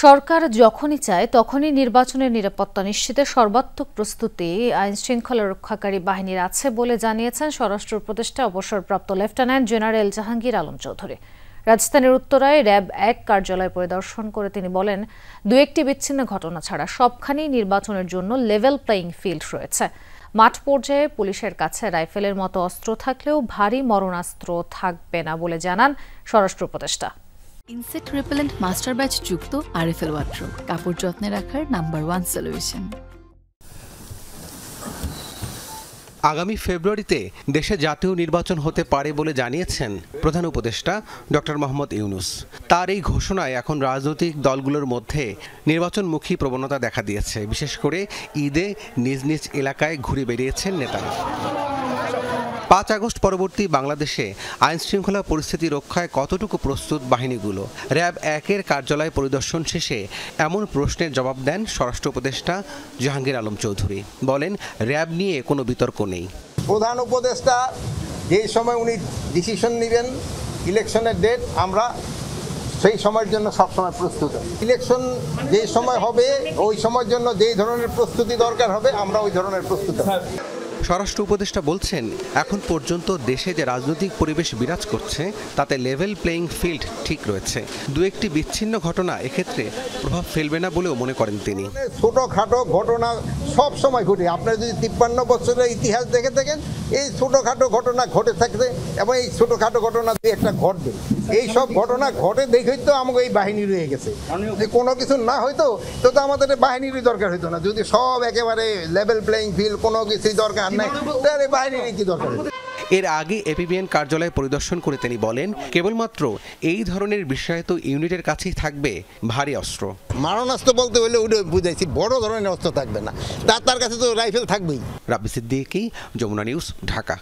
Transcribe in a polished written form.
সরকার যখনই চায় তখনই নির্বাচনের নিরাপত্তা নিশ্চিতে সর্বাত্মক প্রস্তুতি আইনশৃঙ্খলা রক্ষাকারী বাহিনীর আছে বলে জানিয়েছেন স্বরাষ্ট্র উপদেষ্টা অবসরপ্রাপ্ত লেফটেন্যান্ট জেনারেল জাহাঙ্গীর আলম চৌধুরী। রাজধানীর উত্তরায় র্যাব-1 কার্যালয় পরিদর্শন করে তিনি বলেন, দু-একটি বিচ্ছিন্ন ঘটনা ছাড়া সবখানেই নির্বাচনের জন্য লেভেল প্লেইং ফিল্ড রয়েছে। মাঠ পর্যায়ে পুলিশের কাছে রাইফেলের মতো অস্ত্র থাকলেও ভারী মরণাস্ত্র থাকবে না বলে জানান স্বরাষ্ট্র উপদেষ্টা। ইনসেক্ট রিপেলেন্ট মাস্টার ব্যাচ যুক্ত আরএফএল ওয়ার্ড্রোব কাপড় যত্নে রাখার নাম্বার 1 সলিউশন। আগামী ফেব্রুয়ারিতে দেশে জাতীয় নির্বাচন হতে পারে বলে জানিয়েছেন প্রধান উপদেষ্টা ডক্টর মোহাম্মদ ইউনূস। তার এই ঘোষণায় এখন রাজনৈতিক দলগুলোর মধ্যে নির্বাচনমুখী প্রবণতা দেখা দিয়েছে। বিশেষ করে ঈদে নিজ নিজ এলাকায় ঘুরে বেরিয়েছেন নেতারা। 5 আগস্ট পরবর্তী বাংলাদেশে আইনশৃঙ্খলা পরিস্থিতি রক্ষায় কতটুকু প্রস্তুত বাহিনীগুলো? র্যাব-1 এর কার্যালয় পরিদর্শন শেষে এমন প্রশ্নের জবাব দেন স্বরাষ্ট্র উপদেষ্টা জাহাঙ্গীর আলম চৌধুরী। বলেন, র্যাব নিয়ে কোনো বিতর্ক নেই। প্রধান উপদেষ্টা যেই সময় উনি ডিসিশন নেবেন ইলেকশনের ডেট, আমরা সেই সময়ের জন্য সবসময় প্রস্তুত। ইলেকশন যেই সময় হবে ওই সময়ের জন্য যেই ধরনের প্রস্তুতি দরকার হবে আমরা ওই ধরনের প্রস্তুতি। স্বরাষ্ট্র উপদেষ্টা বলছেন, এখন পর্যন্ত দেশে যে রাজনৈতিক পরিবেশ বিরাজ করছে তাতে লেভেল প্লেইং ফিল্ড ঠিক রয়েছে। দু-একটি বিচ্ছিন্ন ঘটনা এক্ষেত্রে প্রভাব ফেলবে না বলেও মনে করেন তিনি। ছোটখাটো ঘটনা সব সময় ঘটে। আপনারা যদি 53 বছরের ইতিহাস দেখে থাকেন, এই ছোটখাটো ঘটনা ঘটে থাকবে এবং এই ছোটখাটো ঘটনা দিয়ে একটা ঘটবে। এই সব ঘটনা ঘটে দেখেই তো আমাকে এই বাহিনী রয়ে গেছে। যে কোনো কিছু না হয়তো তো আমাদের বাহিনীরই দরকার হইতো না। যদি সব একেবারে লেভেল প্লেইং ফিল্ড, কোনো কিছুই দরকার নাই, তাহলে বাহিনীর কি দরকার? এর আগে এপিবিএন কার্যালয় পরিদর্শন করে তিনি বলেন, কেবলমাত্র এই ধরনের বিষয়ে তো ইউনিটের কাছেই থাকবে ভারী অস্ত্র। মারণাস্ত্র বলতে হলে ওটা বুঝাইছি, বড় ধরনের অস্ত্র থাকবে না, তার কাছে তো রাইফেল থাকবেই। রাব্বি সিদ্দিকী, যমুনা নিউজ, ঢাকা।